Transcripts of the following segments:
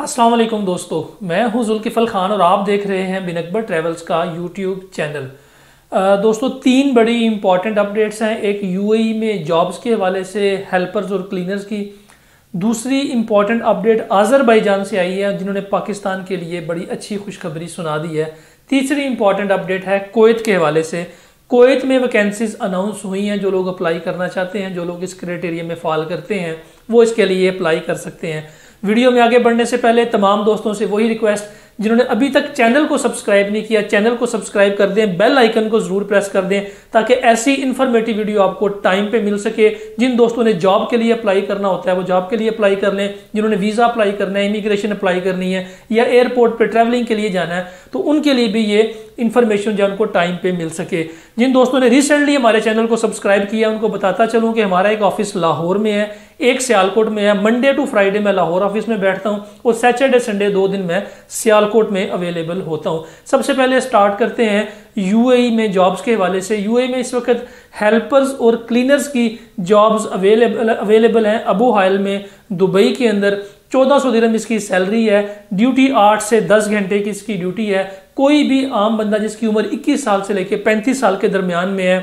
अस्सलाम वालेकुम दोस्तों, मैं हूं जुल्किफल खान और आप देख रहे हैं बिन अकबर ट्रैवल्स का यूट्यूब चैनल। दोस्तों, तीन बड़ी इंपॉर्टेंट अपडेट्स हैं। एक यूएई में जॉब्स के हवाले से हेल्पर्स और क्लीनर्स की। दूसरी इंपॉर्टेंट अपडेट आज़रबाईजान से आई है, जिन्होंने पाकिस्तान के लिए बड़ी अच्छी खुशखबरी सुना दी है। तीसरी इंपॉर्टेंट अपडेट है कुवैत के हवाले से। कुवैत में वैकेंसीज अनाउंस हुई हैं। जो लोग अप्लाई करना चाहते हैं, जो लोग इस क्राइटेरिया में फॉल करते हैं, वो इसके लिए अप्लाई कर सकते हैं। वीडियो में आगे बढ़ने से पहले तमाम दोस्तों से वही रिक्वेस्ट, जिन्होंने अभी तक चैनल को सब्सक्राइब नहीं किया, चैनल को सब्सक्राइब कर दें, बेल आइकन को जरूर प्रेस कर दें ताकि ऐसी इन्फॉर्मेटिव वीडियो आपको टाइम पे मिल सके। जिन दोस्तों ने जॉब के लिए अप्लाई करना होता है वो जॉब के लिए अप्लाई कर लें। जिन्होंने वीज़ा अप्लाई करना है, इमिग्रेशन अप्लाई करनी है या एयरपोर्ट पर ट्रैवलिंग के लिए जाना है, तो उनके लिए भी ये इन्फॉर्मेशन जो उनको टाइम पे मिल सके। जिन दोस्तों ने रिसेंटली हमारे चैनल को सब्सक्राइब किया, उनको बताता चलूँ कि हमारा एक ऑफिस लाहौर में है, एक सियालकोट में है। मंडे टू फ्राइडे मैं लाहौर ऑफिस में बैठता हूं और सैटरडे संडे 2 दिन मैं सियालकोट में अवेलेबल होता हूं। सबसे पहले स्टार्ट करते हैं यूएई में जॉब्स के हवाले से। यूएई में इस वक्त हेल्पर्स और क्लीनर्स की जॉब्स अवेलेबल हैं। अबू हाइल में दुबई के अंदर 1400 दिरहम इसकी सैलरी है। ड्यूटी 8 से 10 घंटे की इसकी ड्यूटी है। कोई भी आम बंदा जिसकी उम्र 21 साल से लेकर 35 साल के दरमियान में है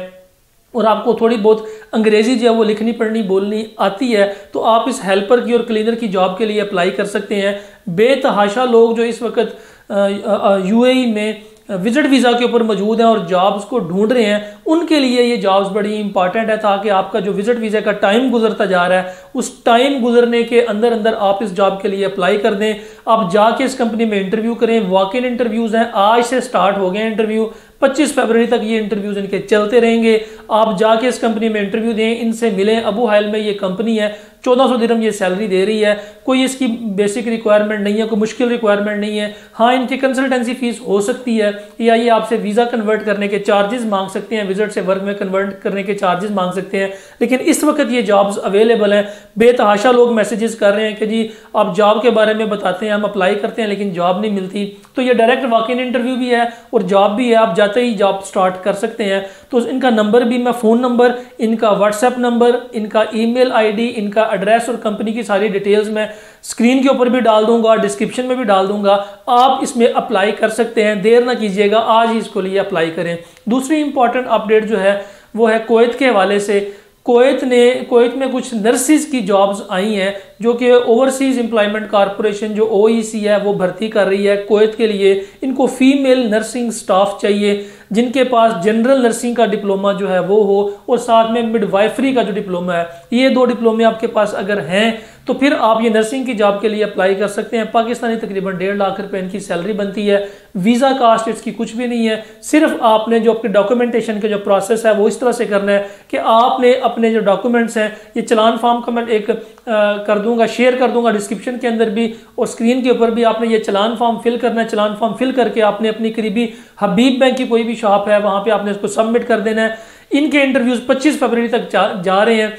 और आपको थोड़ी बहुत अंग्रेजी जो है वो लिखनी पढ़नी बोलनी आती है, तो आप इस हेल्पर की और क्लीनर की जॉब के लिए अप्लाई कर सकते हैं। बेतहाशा लोग जो इस वक्त यूएई में विजिट वीज़ा के ऊपर मौजूद हैं और जॉब्स को ढूंढ रहे हैं, उनके लिए ये जॉब्स बड़ी इंपॉर्टेंट है, ताकि आपका जो विजिट वीज़ा का टाइम गुजरता जा रहा है, उस टाइम गुजरने के अंदर अंदर आप इस जॉब के लिए अप्लाई कर दें। आप जाके इस कंपनी में इंटरव्यू करें। वॉक इन इंटरव्यूज़ हैं, आज से स्टार्ट हो गए इंटरव्यू। 25 फरवरी तक ये इंटरव्यूज इनके चलते रहेंगे। आप जाके इस कंपनी में इंटरव्यू दें, इनसे मिलें। अबू हाइल में ये कंपनी है, 1400 दिरहम ये सैलरी दे रही है। कोई इसकी बेसिक रिक्वायरमेंट नहीं है, कोई मुश्किल रिक्वायरमेंट नहीं है। हाँ, इनकी कंसल्टेंसी फीस हो सकती है या ये आपसे वीज़ा कन्वर्ट करने के चार्जेस मांग सकते हैं, विजिट से वर्क में कन्वर्ट करने के चार्जेस मांग सकते हैं। लेकिन इस वक्त ये जॉब्स अवेलेबल हैं। बेतहाशा लोग मैसेजेस कर रहे हैं कि जी आप जॉब के बारे में बताते हैं, हम अप्लाई करते हैं लेकिन जॉब नहीं मिलती। तो ये डायरेक्ट वॉक इन इंटरव्यू भी है और जॉब भी है, आप जाते ही जॉब स्टार्ट कर सकते हैं। तो इनका नंबर भी, मैं फ़ोन नंबर, इनका व्हाट्सएप नंबर, इनका ईमेल आईडी, इनका एड्रेस और कंपनी की सारी डिटेल्स मैं स्क्रीन के ऊपर भी डाल दूंगा, डिस्क्रिप्शन में भी डाल दूंगा। आप इसमें अप्लाई कर सकते हैं, देर ना कीजिएगा, आज ही इसको लिए अप्लाई करें। दूसरी इंपॉर्टेंट अपडेट जो है वो है कुवैत के हवाले से। कुवैत में कुछ नर्सिस की जॉब्स आई हैं, जो कि ओवरसीज एम्प्लॉयमेंट कॉरपोरेशन जो ओईसी है वो भर्ती कर रही है कुवैत के लिए। इनको फीमेल नर्सिंग स्टाफ चाहिए जिनके पास जनरल नर्सिंग का डिप्लोमा जो है वो हो और साथ में मिडवाइफरी का जो डिप्लोमा है, ये 2 डिप्लोमे आपके पास अगर हैं तो फिर आप ये नर्सिंग की जॉब के लिए अप्लाई कर सकते हैं। पाकिस्तानी तकरीबन 1.5 लाख रुपए इनकी सैलरी बनती है। वीज़ा कास्ट इसकी कुछ भी नहीं है। सिर्फ आपने जो अपने डॉक्यूमेंटेशन का जो प्रोसेस है वो इस तरह से करना है कि आपने अपने जो डॉक्यूमेंट्स हैं, ये चलान फॉर्म का मैं एक कर दूंगा, शेयर कर दूंगा डिस्क्रिप्शन के अंदर भी और स्क्रीन के ऊपर भी। आपने ये चलान फॉर्म फिल करना है। चलान फॉर्म फिल करके आपने अपनी करीबी हबीब बैंक की कोई भी शॉप है वहां पे आपने इसको सबमिट कर देना है। इनके इंटरव्यूज 25 फरवरी तक जा रहे हैं,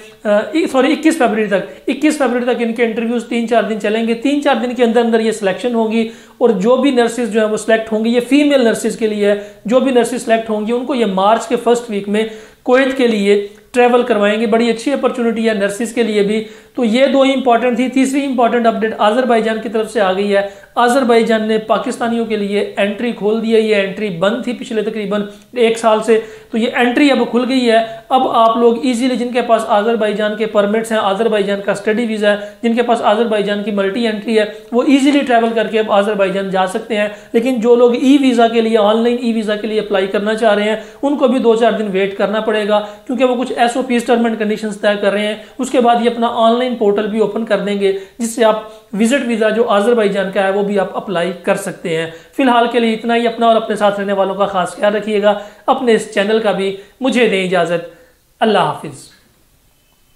21 फरवरी तक इनके इंटरव्यूज 3-4 दिन चलेंगे। 3-4 दिन के अंदर अंदर ये सिलेक्शन होगी और जो भी नर्सिस जो है वो सिलेक्ट होंगी, ये फीमेल नर्सिस के लिए है, जो भी नर्सिस सिलेक्ट होंगी उनको ये मार्च के फर्स्ट वीक में कुवैत के लिए ट्रैवल करवाएंगे। बड़ी अच्छी अपॉर्चुनिटी है नर्सिस के लिए भी। तो ये 2 इंपॉर्टेंट थी। तीसरी इंपॉर्टेंट अपडेट आज़रबाईजान की तरफ से आ गई है। आज़रबाईजान ने पाकिस्तानियों के लिए एंट्री खोल दी है। ये एंट्री बंद थी पिछले तकरीबन 1 साल से, तो ये एंट्री अब खुल गई है। अब आप लोग इजीली, जिनके पास आज़रबाईजान के परमिट्स हैं, आज़रबाईजान का स्टडी वीज़ा है, जिनके पास आज़रबाईजान की मल्टी एंट्री है, वो इजीली ट्रैवल करके अब आज़रबाईजान जा सकते हैं। लेकिन जो लोग ई वीज़ा के लिए, ऑनलाइन ई वीज़ा के लिए अप्लाई करना चाह रहे हैं, उनको भी 2-4 दिन वेट करना पड़ेगा, क्योंकि वो कुछ एसओपीज़, टर्म एंड कंडीशंस तय कर रहे हैं। उसके बाद ये अपना ऑनलाइन पोर्टल भी ओपन कर देंगे, जिससे आप विजिट वीज़ा जो आज़रबाईजान का है वो भी आप अप्लाई कर सकते हैं। फिलहाल के लिए इतना ही। अपना और अपने साथ रहने वालों का खास ख्याल रखिएगा। अपने इस चैनल का भी मुझे दें इजाज़त। अल्लाह हाफिज़।